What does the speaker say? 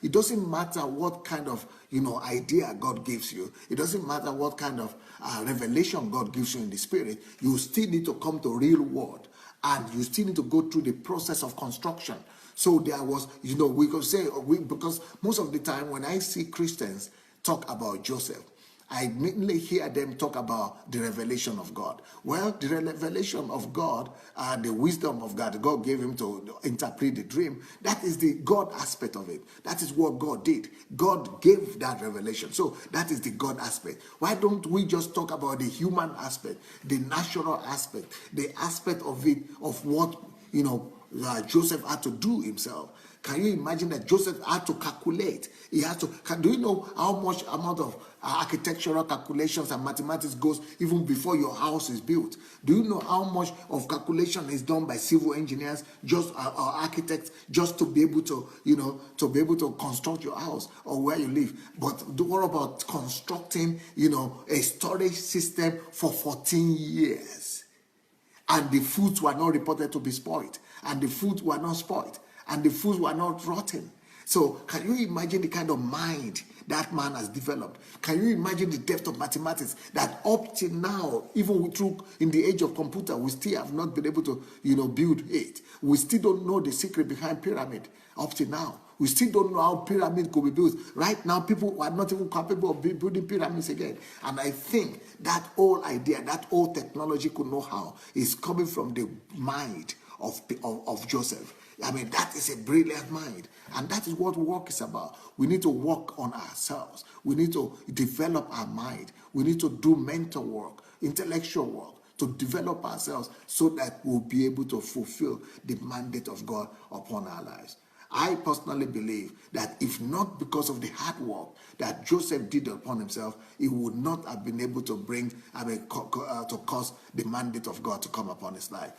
It doesn't matter what kind of, idea God gives you. It doesn't matter what kind of revelation God gives you in the spirit. You still need to come to real word, and you still need to go through the process of construction. So there was, we could say, because most of the time when I see Christians talk about Joseph, I mainly hear them talk about the revelation of God. Well, the revelation of God, the wisdom of God gave him to interpret the dream. That is the God aspect of it. That is what God did. God gave that revelation. So that is the God aspect. Why don't we just talk about the human aspect, the natural aspect, the aspect of it, of what, Joseph had to do himself? Can you imagine that Joseph had to calculate? He had to. Do you know how much amount of architectural calculations and mathematics goes even before your house is built? Do you know how much of calculation is done by civil engineers, just or architects, just to be able to, to construct your house or where you live? But what about constructing, a storage system for 14 years? And the foods were not reported to be spoiled, and the foods were not spoiled, and the foods were not rotten. So can you imagine the kind of mind that man has developed? Can you imagine the depth of mathematics that up till now, even through in the age of computer, we still have not been able to, build it. We still don't know the secret behind pyramid up till now. We still don't know how pyramids could be built. Right now, people are not even capable of building pyramids again. And I think that whole idea, that whole technological know-how is coming from the mind of Joseph. I mean, that is a brilliant mind. And that is what work is about. We need to work on ourselves. We need to develop our mind. We need to do mental work, intellectual work, to develop ourselves so that we'll be able to fulfill the mandate of God upon our lives. I personally believe that if not because of the hard work that Joseph did upon himself, he would not have been able to to cause the mandate of God to come upon his life.